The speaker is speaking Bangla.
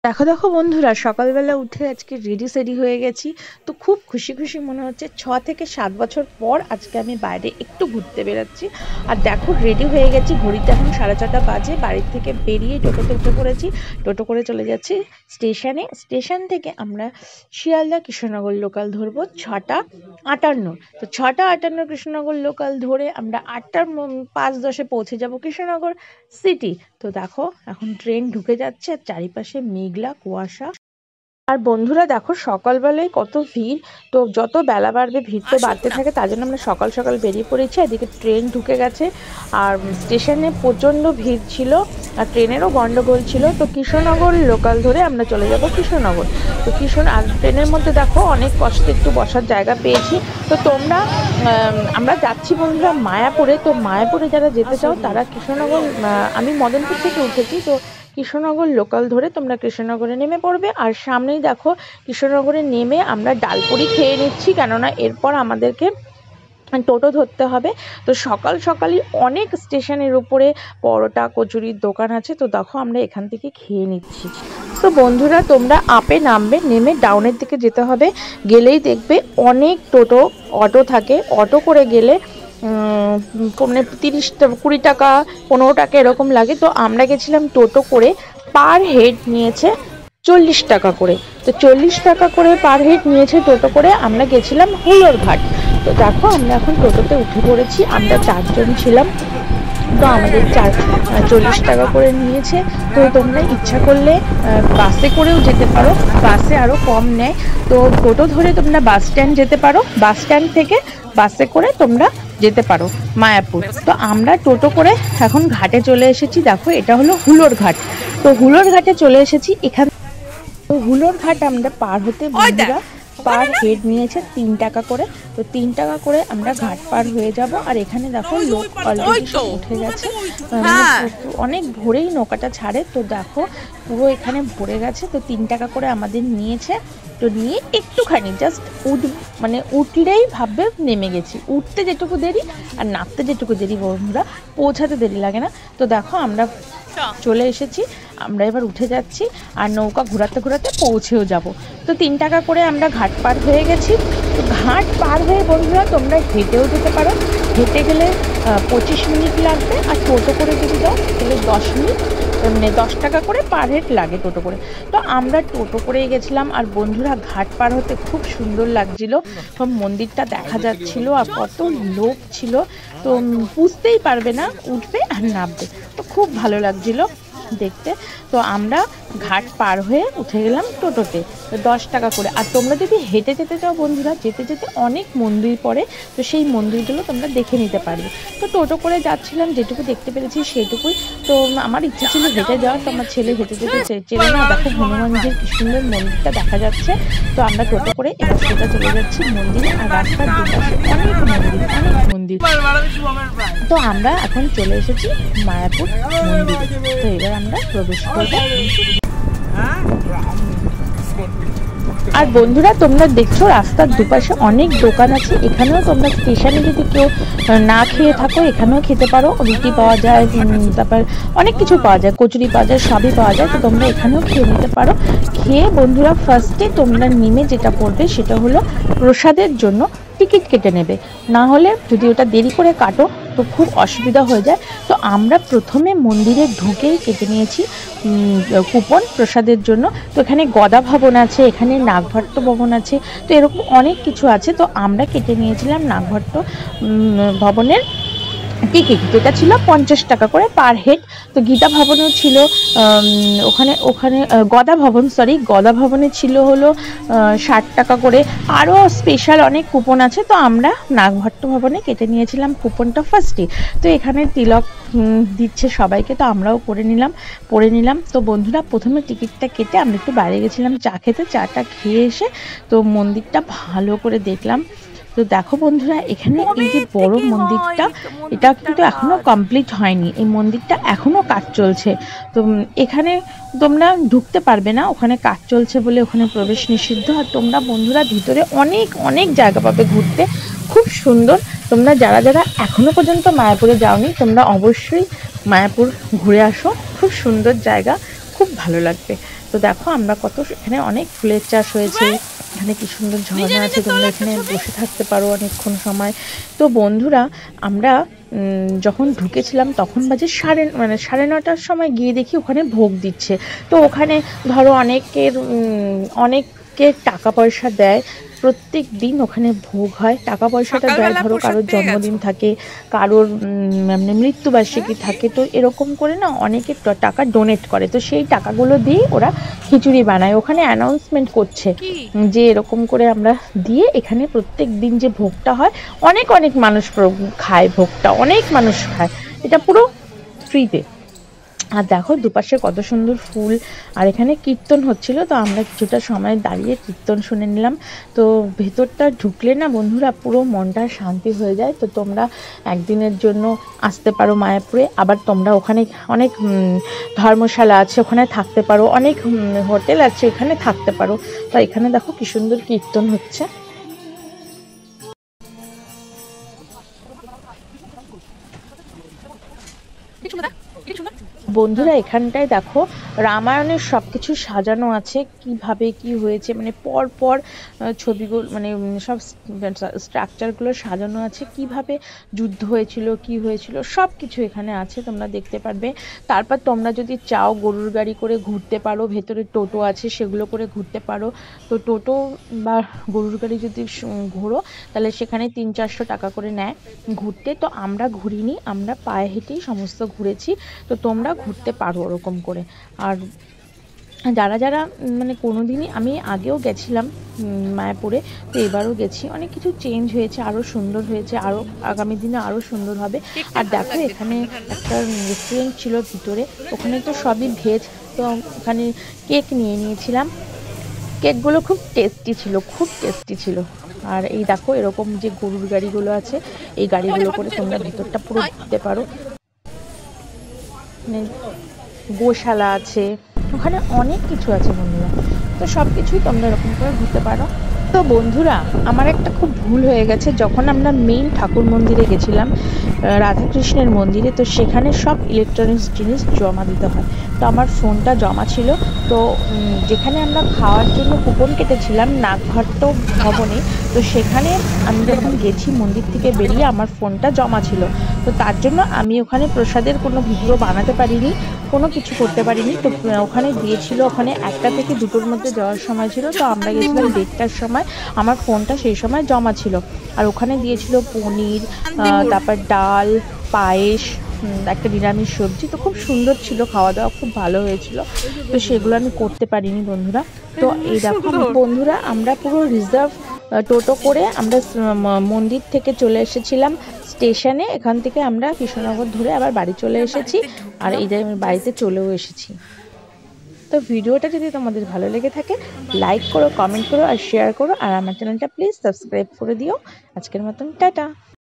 দেখো দেখো বন্ধুরা, সকালবেলা উঠে আজকে রেডি সেডি হয়ে গেছি। তো খুব খুশি খুশি মনে হচ্ছে। 6 থেকে 7 বছর পর আজকে আমি বাইরে একটু ঘুরতে বেরোচ্ছি। আর দেখো রেডি হয়ে গেছি, ঘড়িতে এখন 6:30 বাজে। বাড়ির থেকে বেরিয়ে টোটোতে উঠে পড়েছি। টোটো করে চলে যাচ্ছি স্টেশনে। স্টেশন থেকে আমরা শিয়ালদা কৃষ্ণনগর লোকাল ধরবো 6:58। তো 6:58 কৃষ্ণনগর লোকাল ধরে আমরা 8:05-10 পৌঁছে যাব কৃষ্ণনগর সিটি। তো দেখো এখন ট্রেন ঢুকে যাচ্ছে, আর চারিপাশে মেঘলা কুয়াশা। আর বন্ধুরা দেখো সকালবেলায় কত ভিড়। তো যত বেলা বাড়বে ভিড় তো বাড়তে থাকে, তার জন্য আমরা সকাল সকাল বেরিয়ে পড়েছি। এদিকে ট্রেন ঢুকে গেছে, আর স্টেশনে প্রচণ্ড ভিড় ছিল, আর ট্রেনেরও গন্ডগোল ছিল। তো কৃষ্ণনগর লোকাল ধরে আমরা চলে যাব কৃষ্ণনগর। তো আর ট্রেনের মধ্যে দেখো অনেক কষ্টে একটু বসার জায়গা পেয়েছি। তো আমরা যাচ্ছি বন্ধুরা মায়াপুরে। তো মায়াপুরে যারা যেতে চাও তারা কৃষ্ণনগর, আমি মদনপুর থেকে উঠেছি, তো কৃষ্ণনগর লোকাল ধরে তোমরা কৃষ্ণনগরে নেমে পড়বে। আর সামনেই দেখো কৃষ্ণনগরে নেমে আমরা ডালপুরি খেয়ে নিচ্ছি, কেননা এরপর আমাদেরকে টোটো ধরতে হবে। তো সকাল সকালই অনেক স্টেশনের উপরে পরোটা কচুরির দোকান আছে। তো দেখো আমরা এখান থেকে খেয়ে নিচ্ছি। তো বন্ধুরা তোমরা আপে নামবে, নেমে ডাউনের দিকে যেতে হবে। গেলেই দেখবে অনেক টোটো অটো থাকে। অটো করে গেলে মানে 20 টাকা 15 টাকা এরকম লাগে। তো আমরা গেছিলাম টোটো করে, পার হেড নিয়েছে 40 টাকা করে। তো 40 টাকা করে পার হেড নিয়েছে টোটো করে। আমরা গেছিলাম হুলোর ঘাট। তো দেখো আমরা এখন টোটোতে উঠে পড়েছি, আমরা 4 জন ছিলাম। তো আমাদের 40 টাকা করে নিয়েছে। তো তোমরা ইচ্ছা করলে বাসে করেও যেতে পারো, বাসে আরও কম নেয়। তো টোটো ধরে তোমরা বাস স্ট্যান্ড যেতে পারো, বাস স্ট্যান্ড থেকে বাসে করে তোমরা যেতে পারো মায়াপুর। তো আমরা টোটো করে এখন ঘাটে চলে এসেছি। দেখো এটা হলো হুলোর ঘাট। তো হুলোর ঘাটে চলে এসেছি। এখান তো হুলোর ঘাট আমরা পার হতে বন্ধুরা পার হেড নিয়েছে 3 টাকা করে। তো 3 টাকা করে আমরা ঘাট পার হয়ে যাব। আর এখানে দেখো লোক অলরেডি উঠে গেছে, অনেক ভোরেই নৌকাটা ছাড়ে। তো দেখো পুরো এখানে ভরে গেছে। তো 3 টাকা করে আমাদের নিয়েছে। তো নিয়ে একটুখানি জাস্ট উঠলেই ভাববে নেমে গেছি। উঠতে যেটুকু দেরি আর নামতে যেটুকু দেরি বন্ধুরা, পৌঁছাতে দেরি লাগে না। তো দেখো আমরা চলে এসেছি, আমরা এবার উঠে যাচ্ছি, আর নৌকা ঘোরাতে ঘোরাতে পৌঁছেও যাব। তো 3 টাকা করে আমরা ঘাট পার হয়ে গেছি। তো ঘাট পার হয়ে বন্ধুরা তোমরা হেঁটেও যেতে পারো। হেঁটে গেলে 25 মিনিট লাগবে, আর টোটো করে যদি যাও তাহলে 10 মিনিট, মানে 10 টাকা করে পার হেড লাগে টোটো করে। তো আমরা টোটো করেই গেছিলাম। আর বন্ধুরা ঘাট পার হতে খুব সুন্দর লাগছিল, সব মন্দিরটা দেখা যাচ্ছিল, আর কত লোক ছিল। তো বুঝতেই পারবে না, উঠবে আর নামবে। তো খুব ভালো লাগছিল দেখতে। তো আমরা ঘাট পার হয়ে উঠে গেলাম টোটোতে, 10 টাকা করে। আর তোমরা যদি হেঁটে যেতে চাও বন্ধুরা, যেতে যেতে অনেক মন্দির পড়ে, তো সেই মন্দিরগুলো তোমরা দেখে নিতে পারবে। তো টোটো করে যাচ্ছিলাম, যেটুকু দেখতে পেরেছি সেটুকুই। তো আমার ইচ্ছা ছিল হেঁটে যাওয়ার, তো আমার ছেলে হেঁটে যেতে চেয়েছিল না। দেখো হনুমানজির কি সুন্দর মন্দিরটা দেখা যাচ্ছে। তো আমরা টোটো করে এবার সোজা চলে যাচ্ছি মন্দিরে। আর রাস্তার দুপাশে অনেক মন্দির। তো আমরা এখন চলে এসেছি মায়াপুর মন্দিরে। তো এবার আমরা প্রবেশ করব। আর বন্ধুরা তোমরা দেখছো রাস্তার দুপাশে অনেক দোকান আছে। এখানেও তোমরা স্টেশনে যদি কেউ না খেয়ে থাকো, এখানেও খেতে পারো। রুটি পাওয়া যায়, তারপর অনেক কিছু পাওয়া যায়, কচুরি পাওয়া যায়, সবই পাওয়া যায়। তো তোমরা এখানেও খেয়ে নিতে পারো। খেয়ে বন্ধুরা ফার্স্টে তোমরা নেমে যেটা করবে সেটা হলো প্রসাদের জন্য টিকিট কেটে নেবে। না হলে যদি ওটা দেরি করে কাটো তো খুব অসুবিধা হয়ে যায়। তো আমরা প্রথমে মন্দিরে ঢুকেই কেটে নিয়েছি কুপন প্রসাদের জন্য। তো এখানে গদা ভবন আছে, এখানে নাগভট্ট ভবন আছে, তো এরকম অনেক কিছু আছে। তো আমরা কেটে নিয়েছিলাম নাগভট্ট ভবনের টিকিট, যেটা ছিল 50 টাকা করে পার হেড। তো গীতা ভবনেও ছিল, ওখানে গদা ভবনে ছিল হলো 60 টাকা করে। আরও স্পেশাল অনেক কুপন আছে। তো আমরা নাগভট্ট ভবনে কেটে নিয়েছিলাম কুপনটা ফার্স্টে। তো এখানে তিলক দিচ্ছে সবাইকে, তো আমরাও পরে নিলাম। তো বন্ধুরা প্রথমে টিকিটটা কেটে আমরা একটু বাইরে গেছিলাম চা খেতে। চাটা খেয়ে এসে তো মন্দিরটা ভালো করে দেখলাম। তো দেখো বন্ধুরা এখানে এই যে বড় মন্দিরটা, এটা কিন্তু এখনো কমপ্লিট হয়নি, এই মন্দিরটা এখনো কাজ চলছে। তো এখানে তোমরা ঢুকতে পারবে না, ওখানে কাজ চলছে বলে ওখানে প্রবেশ নিষিদ্ধ। আর তোমরা বন্ধুরা ভিতরে অনেক জায়গা পাবে ঘুরতে, খুব সুন্দর। তোমরা যারা এখনো পর্যন্ত মায়াপুরে যাওনি, তোমরা অবশ্যই মায়াপুর ঘুরে আসো, খুব সুন্দর জায়গা, খুব ভালো লাগবে। তো দেখো আমরা কত এখানে অনেক ফুলের চাষ হয়েছে, এখানে কি সুন্দর ঝর্ণা আছে, তোমরা এখানে বসে থাকতে পারো অনেকক্ষণ সময়। তো বন্ধুরা আমরা যখন ঢুকেছিলাম তখন বাজে সাড়ে 9টার সময় গিয়ে দেখি ওখানে ভোগ দিচ্ছে। তো ওখানে ধরো অনেকে টাকা পয়সা দেয়, প্রত্যেক দিন ওখানে ভোগ হয়, টাকা পয়সাটা দেয়। ধরো কারোর জন্মদিন থাকে, কারোর মানে মৃত্যুবার্ষিকী থাকে, তো এরকম করে না অনেকে টাকা ডোনেট করে, তো সেই টাকাগুলো দিয়ে ওরা খিচুড়ি বানায়। ওখানে অ্যানাউন্সমেন্ট করছে যে এরকম করে আমরা দিয়ে এখানে প্রত্যেক দিন যে ভোগটা হয়, অনেক অনেক মানুষ খায়, ভোগটা অনেক মানুষ খায়, এটা পুরো ফ্রিতে। আর দেখো দুপাশে কত সুন্দর ফুল, আর এখানে কীর্তন হচ্ছিল, তো আমরা কিছুটা সময় দাঁড়িয়ে কীর্তন শুনে নিলাম। তো ভেতরটা ঢুকলে না বন্ধুরা পুরো মনটা শান্তি হয়ে যায়। তো তোমরা একদিনের জন্য আসতে পারো মায়াপুরে, আবার তোমরা ওখানে অনেক ধর্মশালা আছে, ওখানে থাকতে পারো, অনেক হোটেল আছে, এখানে থাকতে পারো। তো এখানে দেখো কি সুন্দর কীর্তন হচ্ছে। বন্ধুরা এখানটায় দেখো রামায়ণের সব কিছু সাজানো আছে, কিভাবে কি হয়েছে, মানে পর পর ছবিগুলো, মানে সব স্ট্রাকচারগুলো সাজানো আছে, কিভাবে যুদ্ধ হয়েছিল, কি হয়েছিল, সব কিছু এখানে আছে, তোমরা দেখতে পারবে। তারপর তোমরা যদি চাও গরুর গাড়ি করে ঘুরতে পারো, ভেতরে টোটো আছে, সেগুলো করে ঘুরতে পারো। তো টোটো বা গরুর গাড়ি যদি ঘোরো তাহলে সেখানে 300-400 টাকা করে নেয় ঘুরতে। তো আমরা ঘুরিনি, আমরা পায়ে হেঁটেই সমস্ত ঘুরেছি। তো তোমরা ঘুরতে পারো ওরকম করে। আর যারা যারা মানে কোনোদিনই, আমি আগেও গেছিলাম মায়াপুরে, তো এবারও গেছি, অনেক কিছু চেঞ্জ হয়েছে, আরও সুন্দর হয়েছে, আরও আগামী দিনে আরও সুন্দর হবে। আর দেখো এখানে একটা রেস্টুরেন্ট ছিল ভিতরে, ওখানে তো সবই ভেজ, তো ওখানে কেক নিয়ে নিয়েছিলাম, কেকগুলো খুব টেস্টি ছিল, খুব টেস্টি ছিল। আর এই দেখো এরকম যে গরুর গাড়িগুলো আছে, এই গাড়িগুলো করে তোমরা ভিতরটা পুরো ঘুরতে পারো। মানে গোশালা আছে, ওখানে অনেক কিছু আছে বন্ধুরা, তো সব কিছুই তোমরা এরকম করে ঘুরতে পারো। তো বন্ধুরা আমার একটা খুব ভুল হয়ে গেছে, যখন আমরা মেইন ঠাকুর মন্দিরে গেছিলাম, রাধাকৃষ্ণের মন্দিরে, তো সেখানে সব ইলেকট্রনিক্স জিনিস জমা দিতে হয়, তো আমার ফোনটা জমা ছিল। তো যেখানে আমরা খাওয়ার জন্য কুপন কেটেছিলাম নাগভট্ট ভবনে, তো সেখানে আমি যখন গেছি মন্দির থেকে বেরিয়ে আমার ফোনটা জমা ছিল, তো তার জন্য আমি ওখানে প্রসাদের কোনো ভিডিও বানাতে পারিনি, কোনো কিছু করতে পারিনি। তো ওখানে দিয়েছিল, ওখানে 1টা থেকে 2টোর মধ্যে যাওয়ার সময় ছিল, তো আমরা গেছিলাম 1:30টার সময়, আমার ফোনটা সেই সময় জমা ছিল। আর ওখানে দিয়েছিল পনির, তারপর ডাল, পায়েস, একটা নিরামিষ সবজি, তো খুব সুন্দর ছিল, খাওয়া দাওয়া খুব ভালো হয়েছিল। তো সেগুলো আমি করতে পারিনি বন্ধুরা। তো এই দেখো বন্ধুরা আমরা পুরো রিজার্ভ টোটো করে আমরা মন্দির থেকে চলে এসেছিলাম স্টেশনে, এখান থেকে আমরা কৃষ্ণনগর ধরে আবার বাড়ি চলে এসেছি, আর এই যে আমি বাড়িতে চলেও এসেছি। তো ভিডিওটা যদি তোমাদের ভালো লেগে থাকে লাইক করো, কমেন্ট করো আর শেয়ার করো, আর আমার চ্যানেলটা প্লিজ সাবস্ক্রাইব করে দিও। আজকের মতন টাটা।